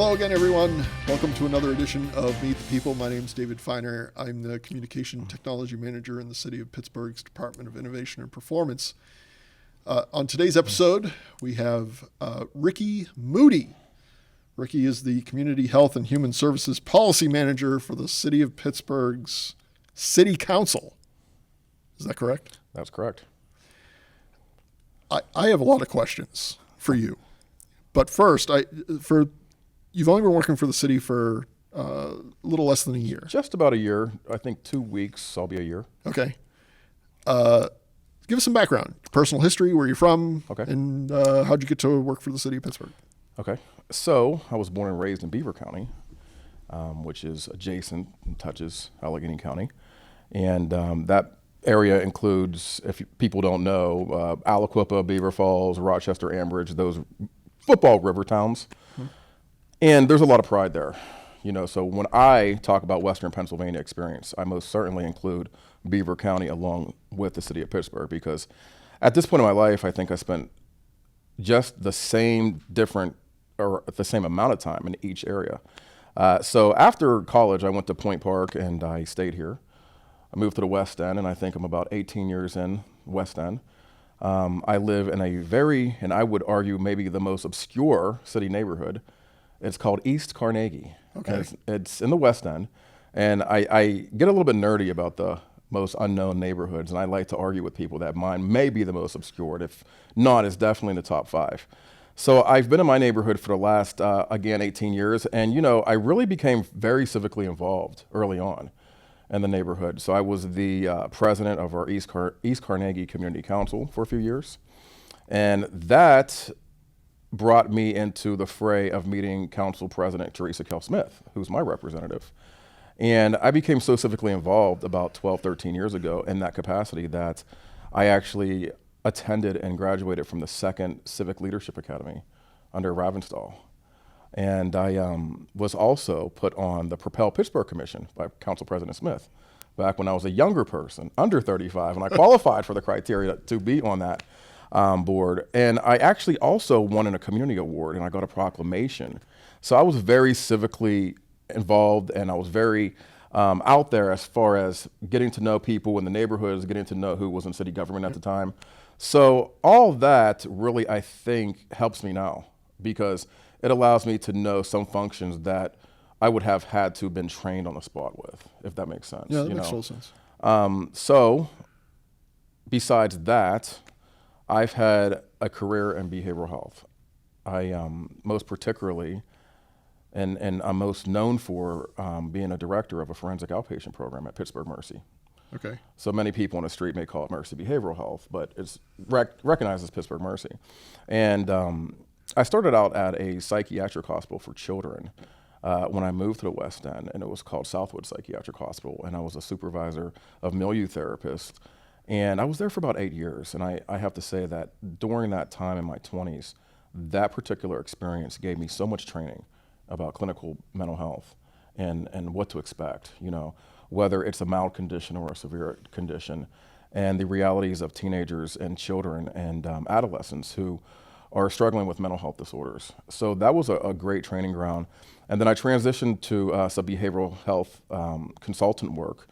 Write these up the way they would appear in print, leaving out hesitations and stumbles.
Hello again, everyone. Welcome to another edition of Meet the People. My name is David Feiner. I'm the Communication Technology Manager in the City of Pittsburgh's Department of Innovation and Performance. On today's episode, we have Ricky Moody. Ricky is the Community Health and Human Services Policy Manager for the City of Pittsburgh's City Council. Is that correct? That's correct. I have a lot of questions for you. But first, you've only been working for the city for a little less than a year. Just about a year. I think 2 weeks, I'll be a year. Okay. Give us some background, personal history, where you're from, Okay. and how'd you get to work for the city of Pittsburgh? Okay. So I was born and raised in Beaver County, which is adjacent and touches Allegheny County. And that area includes, if people don't know, Aliquippa, Beaver Falls, Rochester, Ambridge, those football river towns. And there's a lot of pride there. You know, so when I talk about Western Pennsylvania experience, I most certainly include Beaver County along with the city of Pittsburgh, because at this point in my life, I think I spent just the same amount of time in each area. So after college, I went to Point Park and I stayed here. I moved to the West End, and I think I'm about 18 years in West End. I live in a very, and I would argue maybe the most obscure city neighborhood. It's called East Carnegie. Okay. It's in the West End. And I get a little bit nerdy about the most unknown neighborhoods, and I like to argue with people that mine may be the most obscured. If not, it's definitely in the top 5. So I've been in my neighborhood for the last, 18 years. And, you know, I really became very civically involved early on in the neighborhood. So I was the president of our East Carnegie Community Council for a few years. And that brought me into the fray of meeting Council President Teresa Kell-Smith, who's my representative. And I became so civically involved about 12, 13 years ago in that capacity that I actually attended and graduated from the 2nd Civic Leadership Academy under Ravenstall. And I was also put on the Propel Pittsburgh Commission by Council President Smith back when I was a younger person, under 35, and I qualified for the criteria to be on that board. And I actually also won a community award, and I got a proclamation. So I was very civically involved, and I was very out there as far as getting to know people in the neighborhoods, getting to know who was in city government at the time. So all that really, I think, helps me now, because it allows me to know some functions that I would have had to have been trained on the spot with, if that makes sense. Yeah, that makes total sense. So besides that, I've had a career in behavioral health. I most particularly, and I'm most known for being a director of a forensic outpatient program at Pittsburgh Mercy. Okay. So many people on the street may call it Mercy Behavioral Health, but it's recognized as Pittsburgh Mercy. And I started out at a psychiatric hospital for children when I moved to the West End, and it was called Southwood Psychiatric Hospital, and I was a supervisor of milieu therapists. And I was there for about 8 years, and I have to say that during that time in my 20s, that particular experience gave me so much training about clinical mental health and what to expect, you know, whether it's a mild condition or a severe condition, and the realities of teenagers and children and adolescents who are struggling with mental health disorders. So that was a great training ground. And then I transitioned to some behavioral health consultant work.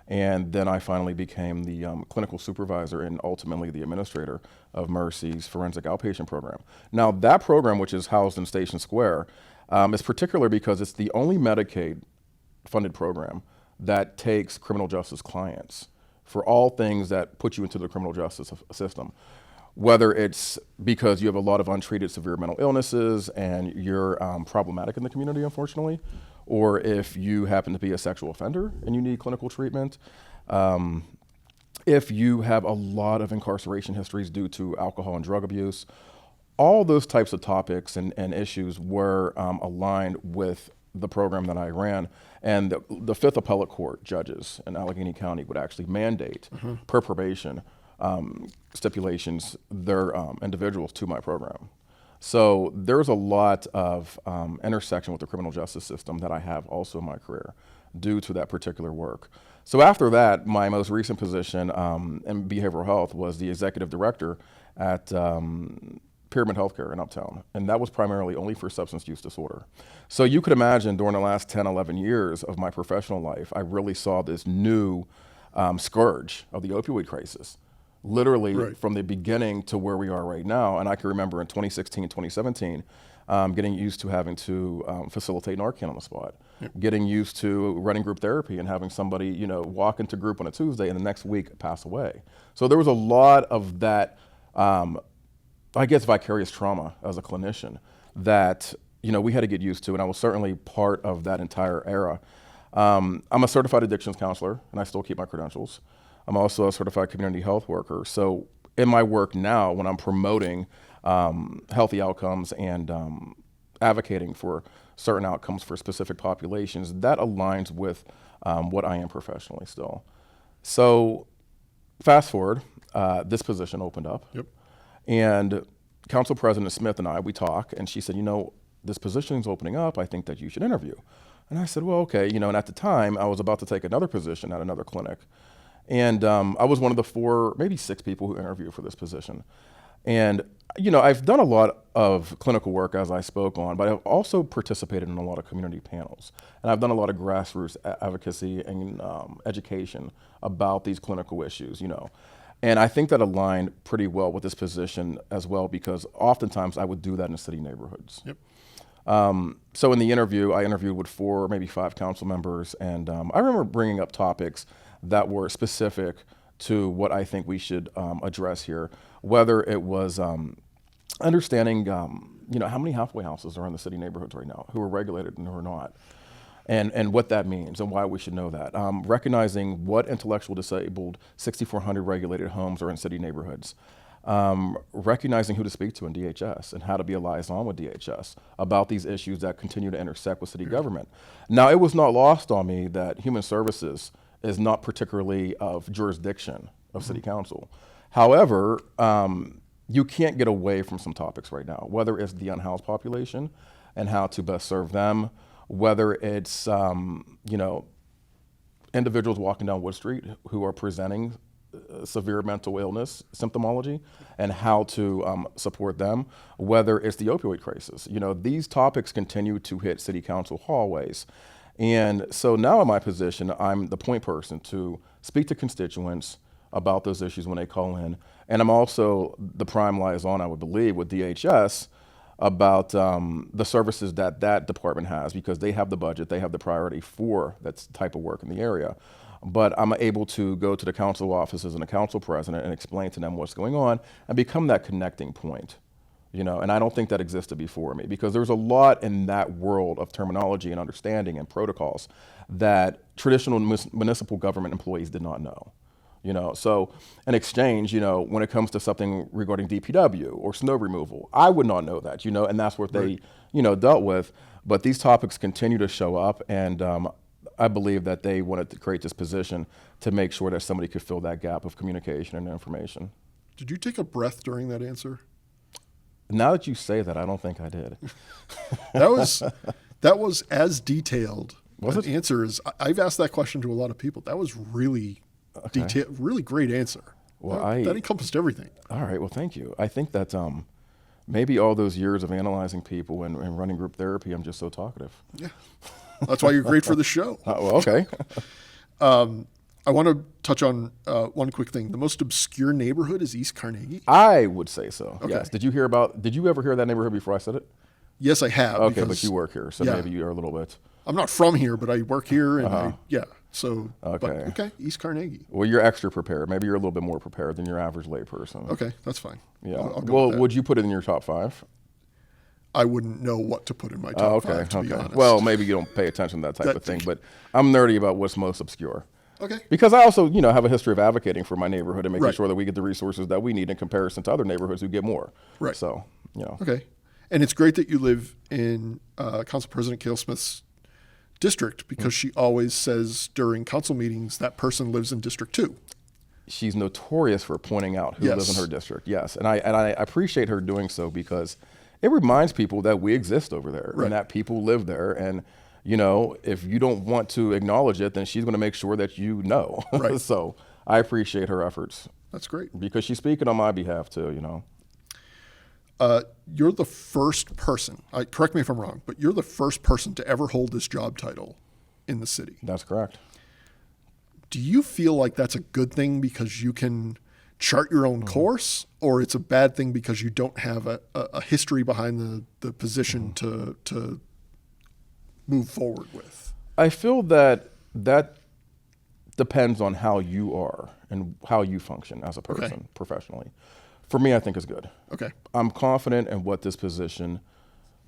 And then I finally became the clinical supervisor and ultimately the administrator of Mercy's forensic outpatient program. Now that program, which is housed in Station Square, is particular because it's the only Medicaid funded program that takes criminal justice clients for all things that put you into the criminal justice system. Whether it's because you have a lot of untreated severe mental illnesses and you're problematic in the community, unfortunately, or if you happen to be a sexual offender and you need clinical treatment, if you have a lot of incarceration histories due to alcohol and drug abuse, all those types of topics and issues were aligned with the program that I ran. And the Fifth Appellate Court judges in Allegheny County would actually mandate per probation stipulations their individuals to my program. So there's a lot of intersection with the criminal justice system that I have also in my career due to that particular work. So after that, my most recent position in behavioral health was the executive director at Pyramid Healthcare in Uptown, and that was primarily only for substance use disorder. So you could imagine during the last 10, 11 years of my professional life, I really saw this new scourge of the opioid crisis, literally from the beginning to where we are right now. And I can remember in 2016, 2017, getting used to having to facilitate Narcan on the spot, getting used to running group therapy and having somebody, walk into group on a Tuesday and the next week pass away. So there was a lot of that, I guess, vicarious trauma as a clinician that, we had to get used to. And I was certainly part of that entire era. I'm a certified addictions counselor, and I still keep my credentials. I'm also a certified community health worker. So in my work now, when I'm promoting healthy outcomes and advocating for certain outcomes for specific populations, that aligns with what I am professionally still. So fast forward, this position opened up. And Council President Smith and I, we talk, and she said, this position is opening up. I think that you should interview. And I said, well, okay. And at the time, I was about to take another position at another clinic. And I was one of the 4, maybe 6 people who interviewed for this position. And, I've done a lot of clinical work, as I spoke on, but I've also participated in a lot of community panels. And I've done a lot of grassroots advocacy and education about these clinical issues, And I think that aligned pretty well with this position as well, because oftentimes I would do that in city neighborhoods. So in the interview, I interviewed with 4, maybe 5 council members, and I remember bringing up topics that were specific to what I think we should address here, whether it was understanding, how many halfway houses are in the city neighborhoods right now, who are regulated and who are not, and what that means and why we should know that. Recognizing what intellectual disabled 6,400 regulated homes are in city neighborhoods. Recognizing who to speak to in DHS and how to be a liaison with DHS about these issues that continue to intersect with city government. Now, it was not lost on me that Human Services is not particularly of jurisdiction of City Council. However, you can't get away from some topics right now, whether it's the unhoused population and how to best serve them, whether it's, individuals walking down Wood Street who are presenting severe mental illness symptomology and how to support them, whether it's the opioid crisis. These topics continue to hit City Council hallways. And so now in my position, I'm the point person to speak to constituents about those issues when they call in. And I'm also the prime liaison, I would believe, with DHS about the services that department has, because they have the budget, they have the priority for that type of work in the area. But I'm able to go to the council offices and the council president and explain to them what's going on and become that connecting point. And I don't think that existed before me, because there's a lot in that world of terminology and understanding and protocols that traditional municipal government employees did not know. So in exchange, when it comes to something regarding DPW or snow removal, I would not know that, and that's what they, dealt with. But these topics continue to show up, and I believe that they wanted to create this position to make sure that somebody could fill that gap of communication and information. Did you take a breath during that answer? Now that you say that, I don't think I did. That was as detailed an answer as I've asked that question to a lot of people. That was really detailed, really great answer. Well, that encompassed everything. All right. Well, thank you. I think that maybe all those years of analyzing people and running group therapy, I'm just so talkative. Yeah. That's why you're great for the show. Well, okay. I want to touch on one quick thing. The most obscure neighborhood is East Carnegie? I would say so, okay. Yes. Did you ever hear that neighborhood before I said it? Yes, I have. Okay, but you work here, so maybe you're a little bit. I'm not from here, but I work here, and so, okay. Okay, East Carnegie. Well, you're extra prepared. Maybe you're a little bit more prepared than your average layperson. Okay, that's fine. Yeah. I'll go well, with that. Would you put it in your top 5? I wouldn't know what to put in my top 5, to be honest. Well, maybe you don't pay attention to that type of thing, but I'm nerdy about what's most obscure. Okay. Because I also, have a history of advocating for my neighborhood and making sure that we get the resources that we need in comparison to other neighborhoods who get more. Right. So, Okay. And it's great that you live in Council President Cale Smith's district, because she always says during council meetings that person lives in District 2. She's notorious for pointing out who lives in her district. Yes. And I appreciate her doing so, because it reminds people that we exist over there and that people live there. And, if you don't want to acknowledge it, then she's going to make sure that you know. Right. So I appreciate her efforts. That's great. Because she's speaking on my behalf too, You're the first person, correct me if I'm wrong, but you're the first person to ever hold this job title in the city. That's correct. Do you feel like that's a good thing because you can chart your own course, or it's a bad thing because you don't have a history behind the position to move forward with? I feel that depends on how you are and how you function as a person professionally. For me, I think it's good. Okay. I'm confident in what this position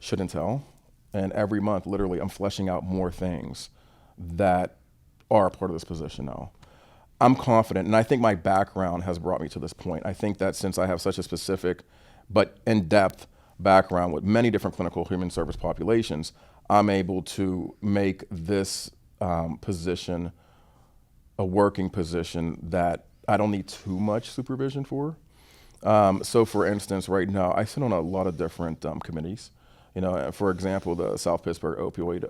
should entail. And every month, literally, I'm fleshing out more things that are a part of this position now. I'm confident, and I think my background has brought me to this point. I think that since I have such a specific but in-depth background with many different clinical human service populations, I'm able to make this position a working position that I don't need too much supervision for. So for instance, right now, I sit on a lot of different committees. For example, the South Pittsburgh Opioid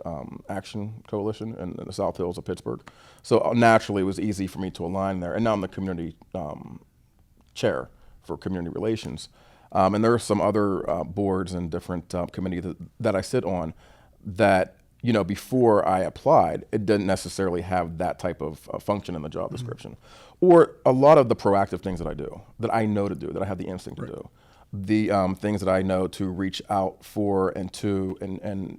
Action Coalition in the South Hills of Pittsburgh. So naturally, it was easy for me to align there. And now I'm the community chair for community relations. And there are some other boards and different committees that I sit on that, before I applied, it didn't necessarily have that type of function in the job description. Or a lot of the proactive things that I do, that I know to do, that I have the instinct to do. The things that I know to reach out for and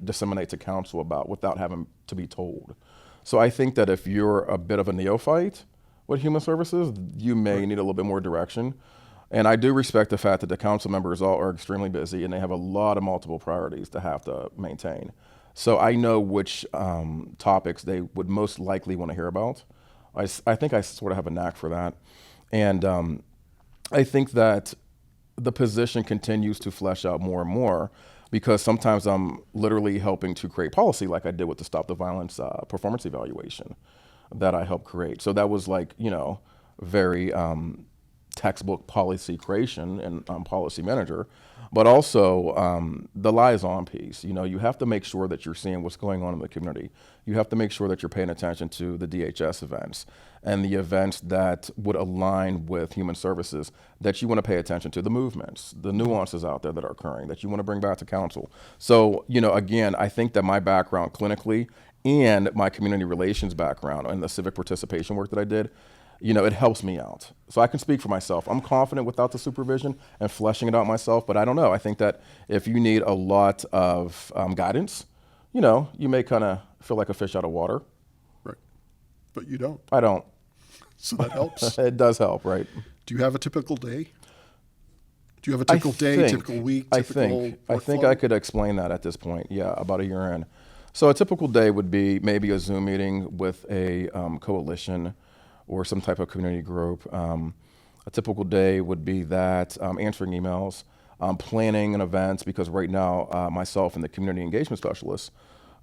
disseminate to council about without having to be told. So I think that if you're a bit of a neophyte with human services, you may need a little bit more direction. And I do respect the fact that the council members all are extremely busy and they have a lot of multiple priorities to have to maintain. So I know which topics they would most likely want to hear about. I think I sort of have a knack for that. And I think that the position continues to flesh out more and more because sometimes I'm literally helping to create policy like I did with the Stop the Violence performance evaluation that I helped create. So that was very textbook policy creation and policy manager, but also the liaison piece. You have to make sure that you're seeing what's going on in the community. You have to make sure that you're paying attention to the DHS events and the events that would align with human services that you want to pay attention to, the movements, the nuances out there that are occurring that you want to bring back to council. So, again, I think that my background clinically and my community relations background and the civic participation work that I did, it helps me out. So I can speak for myself. I'm confident without the supervision and fleshing it out myself, but I don't know. I think that if you need a lot of guidance, you may kind of feel like a fish out of water. Right. But you don't. I don't. So that helps. It does help, right? Do you have a typical day? Do you have a typical day, typical week, typical I think I could explain that at this point. Yeah, about a year in. So a typical day would be maybe a Zoom meeting with a coalition or some type of community group. A typical day would be that answering emails, planning an event, because right now myself and the community engagement specialists,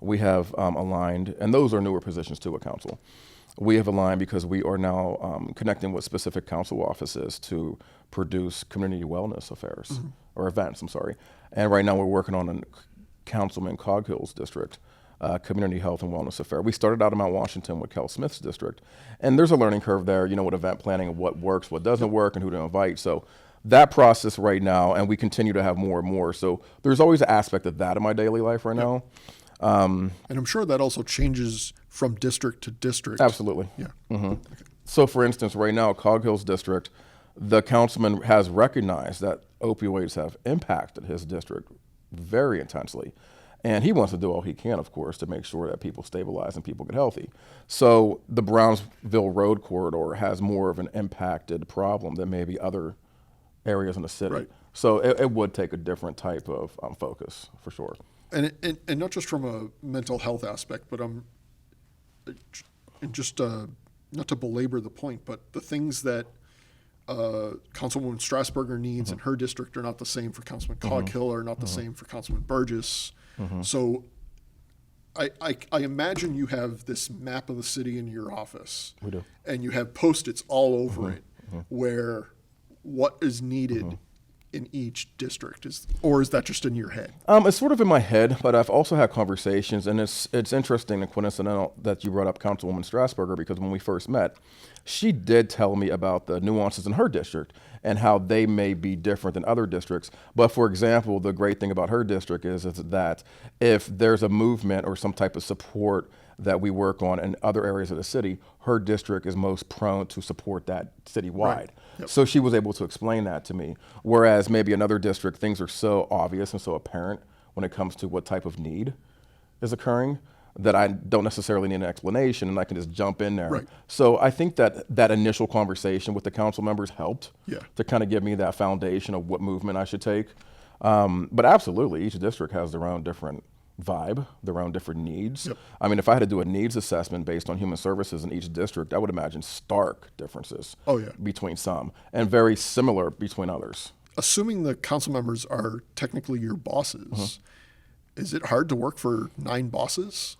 we have aligned, and those are newer positions too at council. We have aligned because we are now connecting with specific council offices to produce community wellness affairs, or events, I'm sorry. And right now we're working on a Councilman Coghill's district, community health and wellness affair. We started out in Mount Washington with Kel Smith's district, and there's a learning curve there, with event planning and what works, what doesn't work, and who to invite. So that process right now, and we continue to have more and more. So there's always an aspect of that in my daily life right now. And I'm sure that also changes from district to district. Absolutely. Yeah. Okay. So for instance, right now, Coghill's district, the councilman has recognized that opioids have impacted his district very intensely. And he wants to do all he can, of course, to make sure that people stabilize and people get healthy. So the Brownsville Road corridor has more of an impacted problem than maybe other areas in the city. Right. So it would take a different type of focus, for sure. And not just from a mental health aspect, but just not to belabor the point, but the things that Councilwoman Strasburger needs in her district are not the same for Councilman Coghill, are not the same for Councilman Burgess. So I imagine you have this map of the city in your office. We do. And you have Post-its all over it where what is needed in each district? Or is that just in your head? It's sort of in my head, but I've also had conversations, and it's interesting and coincidental that you brought up Councilwoman Strasburger, because when we first met, she did tell me about the nuances in her district and how they may be different than other districts. But for example, the great thing about her district is that if there's a movement or some type of support that we work on in other areas of the city, her district is most prone to support that citywide. Right. Yep. So she was able to explain that to me. Whereas maybe another district, things are so obvious and so apparent when it comes to what type of need is occurring that I don't necessarily need an explanation, and I can just jump in there. Right. So I think that initial conversation with the council members helped Yeah. to kind of give me that foundation of what movement I should take. But absolutely, each district has their own different vibe, their own different needs. Yep. I mean, if I had to do a needs assessment based on human services in each district, I would imagine stark differences Oh, yeah. between some and very similar between others. Assuming the council members are technically your bosses, Mm-hmm. is it hard to work for 9 bosses?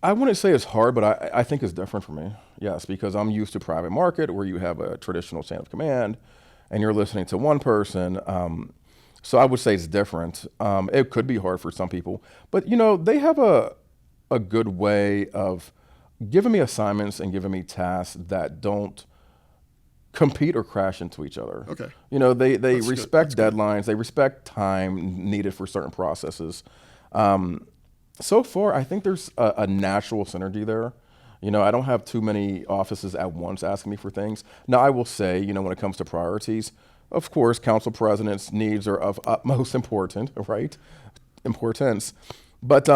I wouldn't say it's hard, but I think it's different for me. Yes, because I'm used to private market where you have a traditional chain of command and you're listening to one person. So I would say it's different. It could be hard for some people, but they have a good way of giving me assignments and giving me tasks that don't compete or crash into each other. Okay. They That's respect good. deadlines. They respect time needed for certain processes. So far, I think there's a natural synergy there. I don't have too many offices at once asking me for things. Now, I will say, when it comes to priorities, of course, council president's needs are of utmost importance. But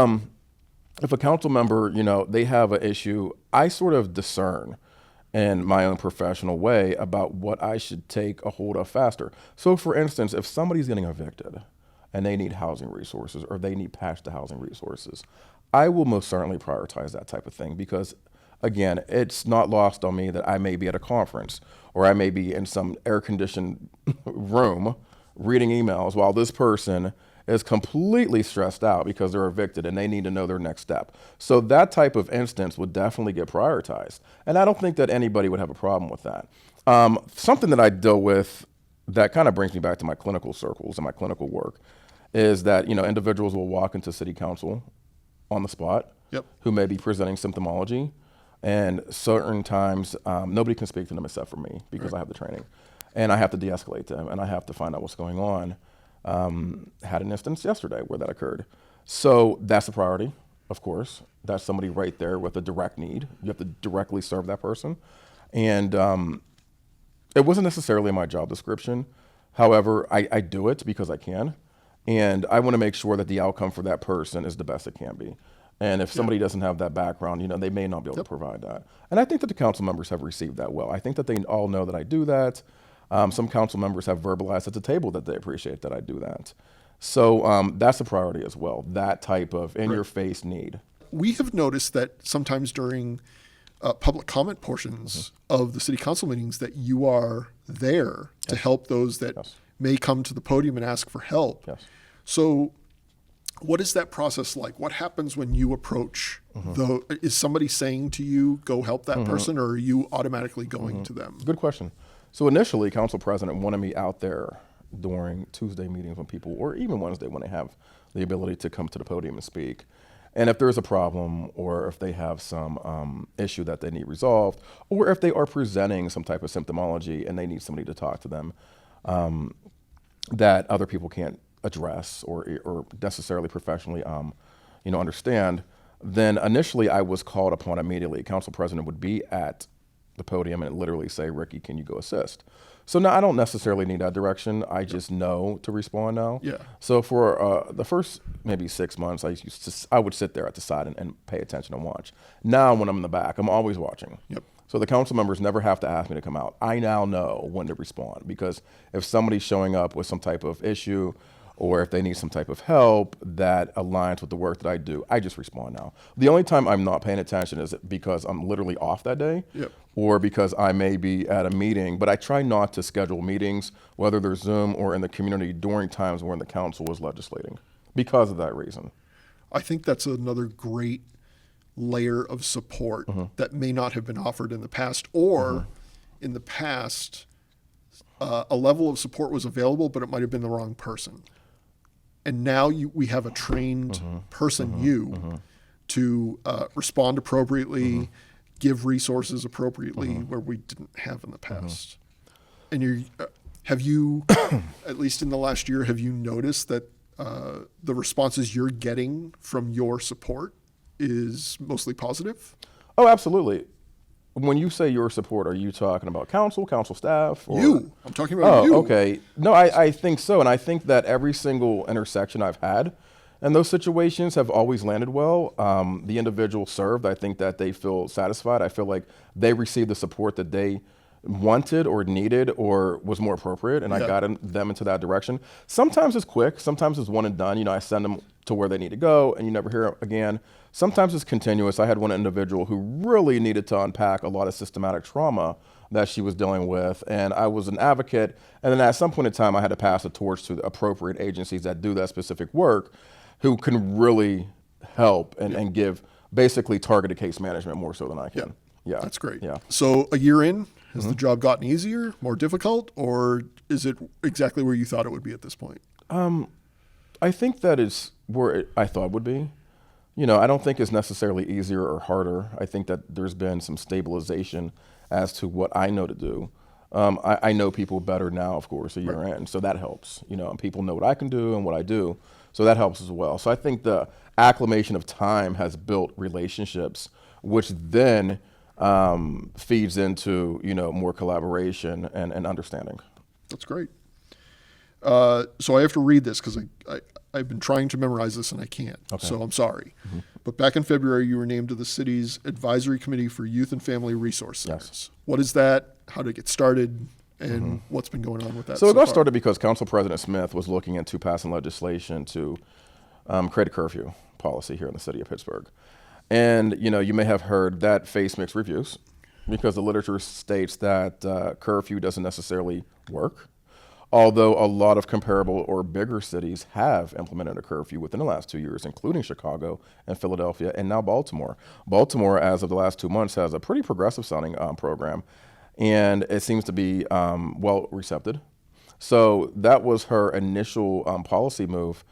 if a council member, they have an issue, I sort of discern in my own professional way about what I should take a hold of faster. So, for instance, if somebody's getting evicted and they need housing resources or they need patch to housing resources, I will most certainly prioritize that type of thing because, again, it's not lost on me that I may be at a conference or I may be in some air-conditioned room reading emails while this person is completely stressed out because they're evicted and they need to know their next step. So that type of instance would definitely get prioritized. And I don't think that anybody would have a problem with that. Something that I deal with that kind of brings me back to my clinical circles and my clinical work is that, individuals will walk into city council on the spot Yep. who may be presenting symptomology. And certain times, nobody can speak to them except for me because I have the training. And I have to de-escalate them and I have to find out what's going on. Had an instance yesterday where that occurred. So that's a priority, of course. That's somebody right there with a direct need. You have to directly serve that person. And it wasn't necessarily my job description. However, I do it because I can. And I want to make sure that the outcome for that person is the best it can be. And if somebody doesn't have that background, they may not be able to provide that. And I think that the council members have received that well. I think that they all know that I do that. Some council members have verbalized at the table that they appreciate that I do that. So that's a priority as well, that type of in-your-face need. We have noticed that sometimes during public comment portions of the city council meetings that you are there to help those that may come to the podium and ask for help. Yes. So what is that process like? What happens when you approach is somebody saying to you, go help that person, or are you automatically going to them? Good question. So initially, council president wanted me out there during Tuesday meetings when people, or even Wednesday when they have the ability to come to the podium and speak. And if there's a problem or if they have some issue that they need resolved, or if they are presenting some type of symptomology and they need somebody to talk to them that other people can't address or necessarily professionally understand, then initially I was called upon immediately. Council president would be at the podium and literally say, Ricky, can you go assist? So now I don't necessarily need that direction. I just know to respond now. Yeah. So for the first maybe 6 months, I would sit there at the side and pay attention and watch. Now when I'm in the back, I'm always watching. Yep. So the council members never have to ask me to come out. I now know when to respond because if somebody's showing up with some type of issue or if they need some type of help that aligns with the work that I do, I just respond now. The only time I'm not paying attention is because I'm literally off that day or because I may be at a meeting, but I try not to schedule meetings, whether they're Zoom or in the community, during times when the council is legislating because of that reason. I think that's another great layer of support that may not have been offered in the past, or in the past, a level of support was available, but it might have been the wrong person. And now we have a trained person, to respond appropriately, give resources appropriately where we didn't have in the past. And have you, at least in the last year, have you noticed that the responses you're getting from your support is mostly positive? Oh, absolutely. When you say your support, are you talking about council staff? Or? You. I'm talking about you. Oh, okay. No, I think so. And I think that every single intersection I've had and those situations have always landed well. The individual served, I think that they feel satisfied. I feel like they received the support that they wanted or needed or was more appropriate, and I got them into that direction. Sometimes it's quick. Sometimes it's one and done. I send them to where they need to go, and you never hear again. Sometimes it's continuous. I had one individual who really needed to unpack a lot of systematic trauma that she was dealing with, and I was an advocate. And then at some point in time, I had to pass the torch to the appropriate agencies that do that specific work, who can really help and give basically targeted case management more so than I can. Yeah, that's great. Yeah. So a year in, has the job gotten easier, more difficult, or is it exactly where you thought it would be at this point? I think that is where I thought it would be. I don't think it's necessarily easier or harder. I think that there's been some stabilization as to what I know to do. I know people better now, of course, a year in, so that helps. And people know what I can do and what I do, so that helps as well. So I think the acclimation of time has built relationships, which then feeds into more collaboration and understanding. That's great. So I have to read this because I've been trying to memorize this and I can't. Okay. So I'm sorry. But back in February, you were named to the city's Advisory Committee for Youth and Family Resource Centers. Yes. What is that? How did it get started? And what's been going on with that? So it got started because Council President Smith was looking into passing legislation to create a curfew policy here in the city of Pittsburgh. And, you may have heard that faced mixed reviews because the literature states that curfew doesn't necessarily work, although a lot of comparable or bigger cities have implemented a curfew within the last 2 years, including Chicago and Philadelphia and now Baltimore. Baltimore, as of the last 2 months, has a pretty progressive sounding program, and it seems to be well received. So that was her initial policy move.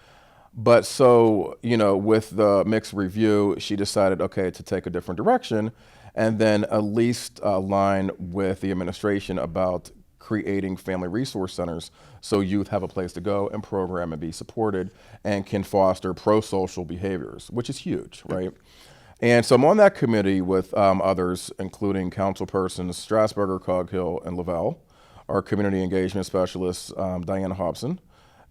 But so, with the mixed review, she decided, to take a different direction and then at least align with the administration about creating family resource centers so youth have a place to go and program and be supported and can foster pro-social behaviors, which is huge, right? And so I'm on that committee with others, including councilpersons Strasburger, Coghill, and Lavelle, our community engagement specialist, Diana Hobson.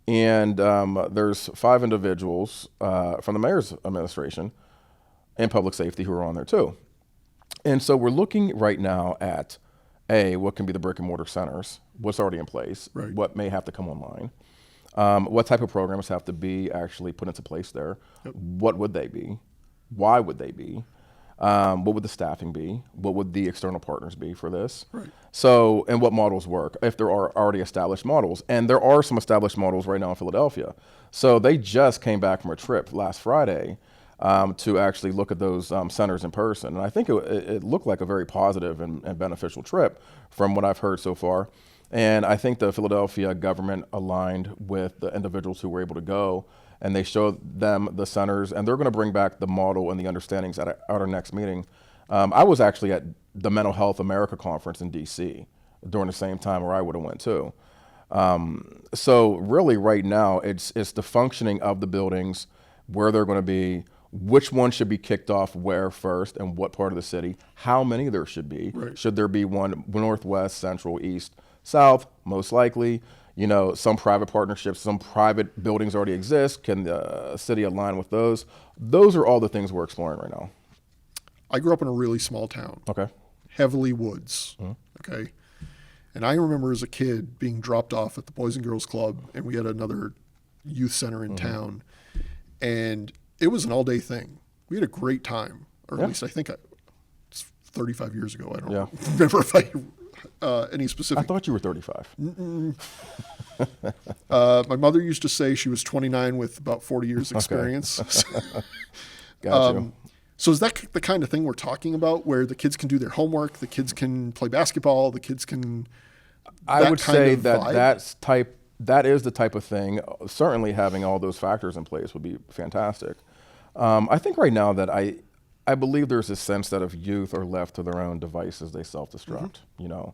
And there's 5 individuals from the mayor's administration and public safety who are on there too. And so we're looking right now at what can be the brick and mortar centers, what's already in place, what may have to come online, what type of programs have to be actually put into place there, what would they be, why would they be, what would the staffing be, what would the external partners be for this, so, and what models work, if there are already established models. And there are some established models right now in Philadelphia. So they just came back from a trip last Friday to actually look at those centers in person. And I think it looked like a very positive and beneficial trip from what I've heard so far. And I think the Philadelphia government aligned with the individuals who were able to go, and they showed them the centers, and they're going to bring back the model and the understandings at our next meeting. I was actually at the Mental Health America conference in DC during the same time where I would have went too. So really right now it's the functioning of the buildings, where they're going to be, which one should be kicked off where first and what part of the city, how many there should be. Should there be one northwest, central, east, south? Most likely. Some private partnerships, some private buildings already exist. Can the city align with those? Those are all the things we're exploring right now. I grew up in a really small town. Okay. Heavily woods. Okay. And I remember as a kid being dropped off at the Boys and Girls Club, and we had another youth center in town. And it was an all-day thing. We had a great time, or at least I think it's 35 years ago. I don't remember if any specific. I thought you were 35. My mother used to say she was 29 with about 40 years experience. Got you. So is that the kind of thing we're talking about, where the kids can do their homework, the kids can play basketball, the kids can I would say vibe? that is the type of thing. Certainly, having all those factors in place would be fantastic. I think right now that I believe there's a sense that if youth are left to their own devices, they self-destruct. You know,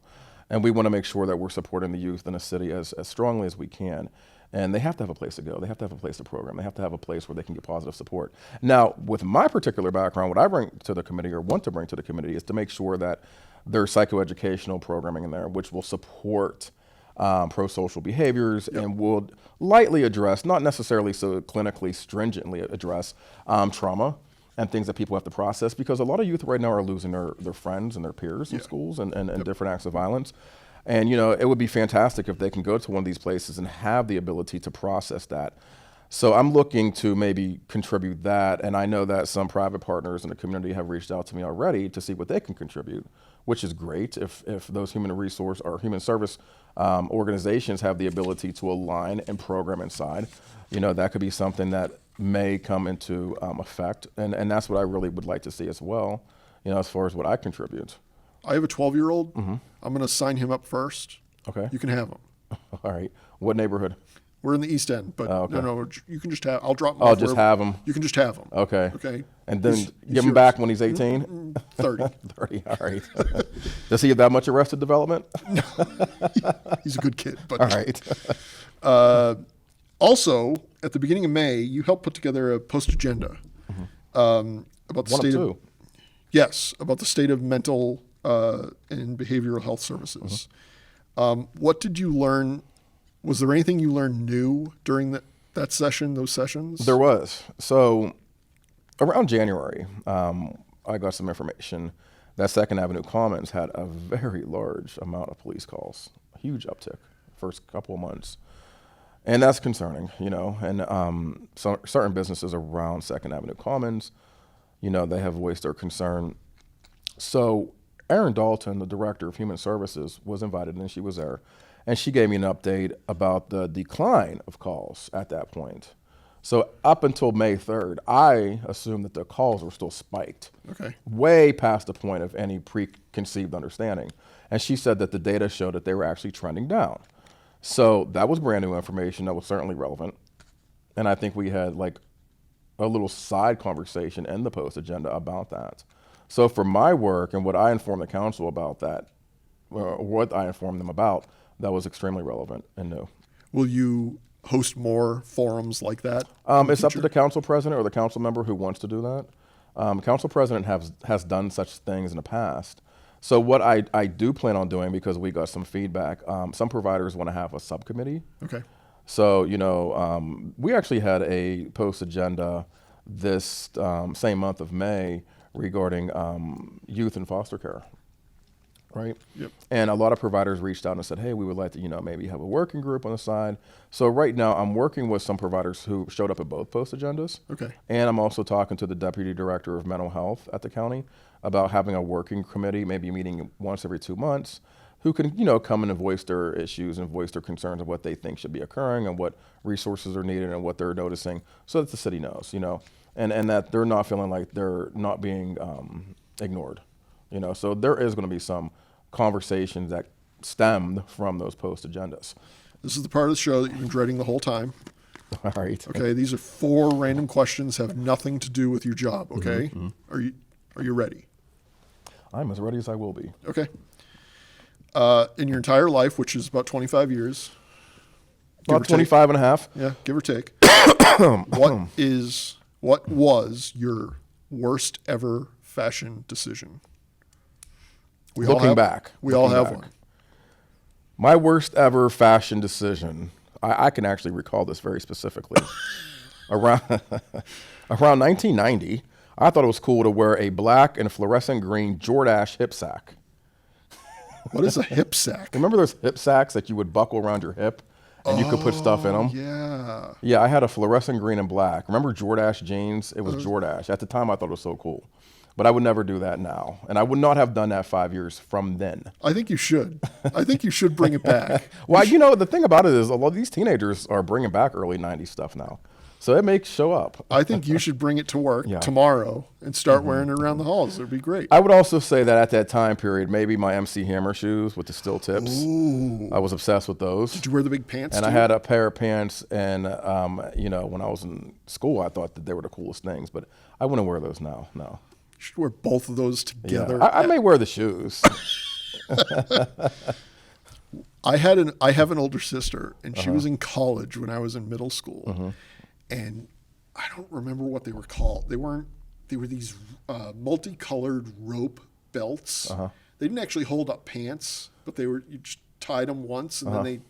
and we want to make sure that we're supporting the youth in the city as strongly as we can. And they have to have a place to go. They have to have a place to program. They have to have a place where they can get positive support. Now, with my particular background, what I bring to the committee or want to bring to the committee is to make sure that there's psychoeducational programming in there, which will support pro-social behaviors and will lightly address, not necessarily so clinically stringently address trauma and things that people have to process, because a lot of youth right now are losing their friends and their peers in schools and different acts of violence. And, you know, it would be fantastic if they can go to one of these places and have the ability to process that. So I'm looking to maybe contribute that. And I know that some private partners in the community have reached out to me already to see what they can contribute, which is great if those human resource or human service organizations have the ability to align and program inside. You know, that could be something that may come into effect. And that's what I really would like to see as well, you know, as far as what I contribute. I have a 12-year-old. I'm going to sign him up first. Okay. You can have him. All right. What neighborhood? We're in the East End, but no, you can just have. I'll drop him. I'll just have him. You can just have him. Okay. Okay. And then He's give him back when he's 18? 30. 30. All right. Does he have that much Arrested Development? He's a good kid. But all right. Also, at the beginning of May, you helped put together a post agenda about the state of about the state of mental and behavioral health services. What did you learn? Was there anything you learned new during that session, those sessions? There was. So around January, I got some information that Second Avenue Commons had a very large amount of police calls, a huge uptick first couple of months. And that's concerning, you know, and certain businesses around Second Avenue Commons, you know, they have voiced their concern. So Erin Dalton, the director of human services, was invited and she was there. And she gave me an update about the decline of calls at that point. So up until May 3rd, I assumed that the calls were still spiked, way past the point of any preconceived understanding. And she said that the data showed that they were actually trending down. So that was brand new information that was certainly relevant. And I think we had like a little side conversation in the post agenda about that. So for my work and what I informed the council about that, or what I informed them about, that was extremely relevant and new. Will you host more forums like that? It's up to the council president or the council member who wants to do that. Council president has done such things in the past. So what I do plan on doing, because we got some feedback, some providers want to have a subcommittee. Okay. So, you know, we actually had a post agenda this same month of May regarding youth in foster care. Right. Yep. And a lot of providers reached out and said, hey, we would like to, you know, maybe have a working group on the side. So right now I'm working with some providers who showed up at both post agendas. Okay. And I'm also talking to the deputy director of mental health at the county about having a working committee, maybe meeting once every 2 months, who can, you know, come in and voice their issues and voice their concerns of what they think should be occurring and what resources are needed and what they're noticing, so that the city knows, you know, and that they're not feeling like they're not being ignored. You know, so there is going to be some conversations that stemmed from those post agendas. This is the part of the show that you've been dreading the whole time. All right. Okay, these are 4 random questions, have nothing to do with your job. Okay, Are you ready? I'm as ready as I will be. Okay. In your entire life, which is about 25 years, about 25 and a half. Yeah, give or take. What was your worst ever fashion decision? Looking back. We all have one. My worst ever fashion decision, I can actually recall this very specifically. around 1990, I thought it was cool to wear a black and fluorescent green Jordache hip sack. What is a hip sack? Remember those hip sacks that you would buckle around your hip and you could put stuff in them? Yeah. Yeah, I had a fluorescent green and black. Remember Jordache jeans? It was Jordache. At the time, I thought it was so cool. But I would never do that now. And I would not have done that 5 years from then. I think you should. I think you should bring it back. Well, you know, the thing about it is a lot of these teenagers are bringing back early 90s stuff now. So it may show up. I think you should bring it to work tomorrow and start wearing it around the halls. It'd be great. I would also say that at that time period, maybe my MC Hammer shoes with the steel tips. Ooh. I was obsessed with those. Did you wear the big pants And too? I had a pair of pants, and when I was in school, I thought that they were the coolest things, but I wouldn't wear those now. No. You should wear both of those together. Yeah. I may wear the shoes. I have an older sister, and she was in college when I was in middle school, and I don't remember what they were called. They were these multicolored rope belts. They didn't actually hold up pants, but you just tied them once, and then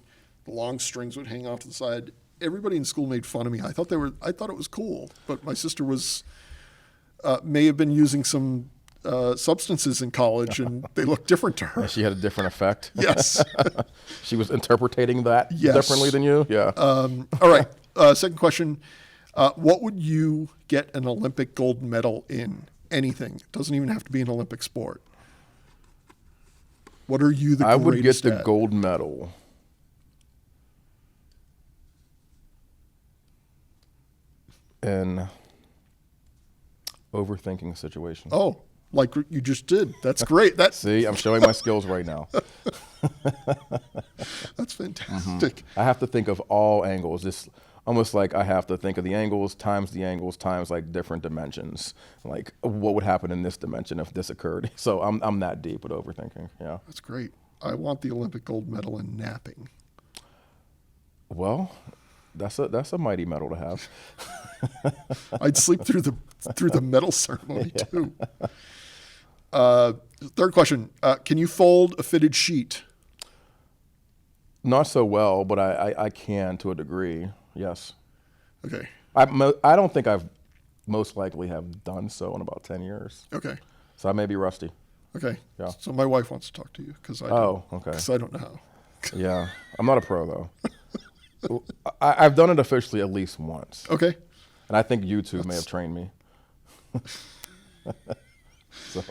the long strings would hang off to the side. Everybody in school made fun of me. I thought it was cool, but my sister may have been using some substances in college, and they looked different to her. And she had a different effect. Yes. She was interpreting that differently than you. Yeah. All right. Second question. What would you get an Olympic gold medal in? Anything. It doesn't even have to be an Olympic sport. What are you the greatest I would get the at? gold medal in overthinking a situation. Oh, like you just did. That's great. See, I'm showing my skills right now. That's fantastic. I have to think of all angles. Just almost like I have to think of the angles times like different dimensions. Like what would happen in this dimension if this occurred? So I'm that deep with overthinking. Yeah. That's great. I want the Olympic gold medal in napping. Well, that's a mighty medal to have. I'd sleep through the medal ceremony too. Third question. Can you fold a fitted sheet? Not so well, but I can to a degree. Yes. Okay. I don't think I've most likely have done so in about 10 years. Okay. So I may be rusty. Okay. Yeah. So my wife wants to talk to you because I don't know how. Yeah. I'm not a pro though. I've done it officially at least once. Okay. And I think you two may have trained me. So.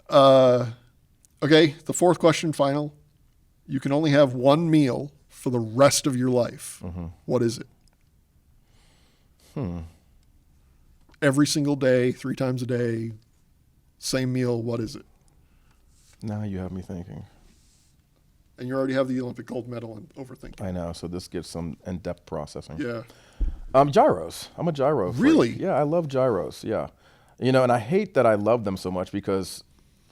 Okay. The fourth question, final. You can only have one meal for the rest of your life. What is it? Every single day, 3 times a day, same meal. What is it? Now you have me thinking. And you already have the Olympic gold medal in overthinking. I know. So this gives some in-depth processing. Yeah. Gyros. I'm a gyro freak. Really? Yeah, I love gyros. Yeah. And I hate that I love them so much because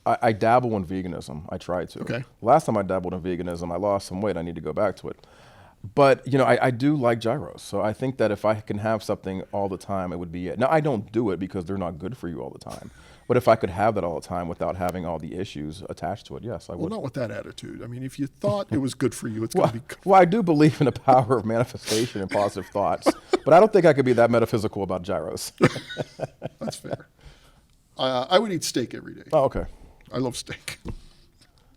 I dabble in veganism. I try to. Okay. Last time I dabbled in veganism, I lost some weight. I need to go back to it. But, I do like gyros. So I think that if I can have something all the time, it would be it. Now, I don't do it because they're not good for you all the time. But if I could have that all the time without having all the issues attached to it, yes, I would. Well, not with that attitude. I mean, if you thought it was good for you, it's going to be good. Well, I do believe in the power of manifestation and positive thoughts. But I don't think I could be that metaphysical about gyros. That's fair. I would eat steak every day. Oh, okay. I love steak.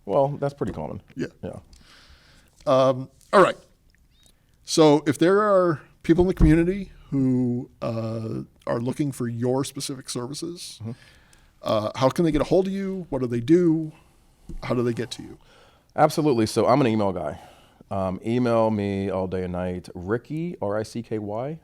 Well, that's pretty common. Yeah. Yeah. All right. So if there are people in the community who are looking for your specific services, how can they get a hold of you? What do they do? How do they get to you? Absolutely. So I'm an email guy. Email me all day and night, Ricky, RICKY,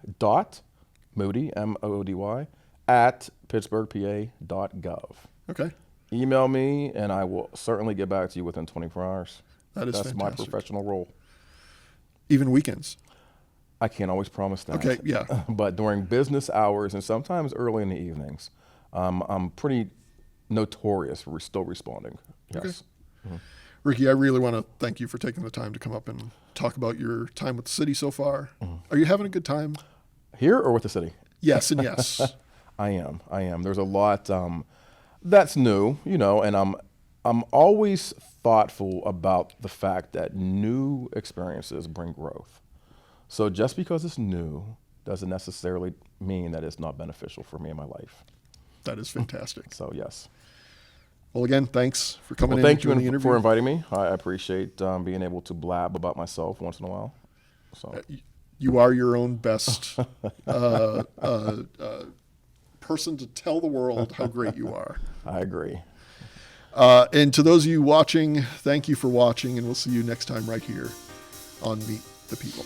Moody, MOODY, at pittsburghpa.gov. Okay. Email me, and I will certainly get back to you within 24 hours. That's fantastic. My professional role. Even weekends? I can't always promise that. Okay, yeah. But during business hours and sometimes early in the evenings, I'm pretty notorious for still responding. Yes. Okay. Ricky, I really want to thank you for taking the time to come up and talk about your time with the city so far. Are you having a good time? Here or with the city? Yes and yes. I am. There's a lot that's new, and I'm always thoughtful about the fact that new experiences bring growth. So just because it's new doesn't necessarily mean that it's not beneficial for me in my life. That is fantastic. So yes. Well, again, thanks for coming in. Thank you the interview. for inviting me. I appreciate being able to blab about myself once in a while. So you are your own best person to tell the world how great you are. I agree. And to those of you watching, thank you for watching, and we'll see you next time right here on Meet the People.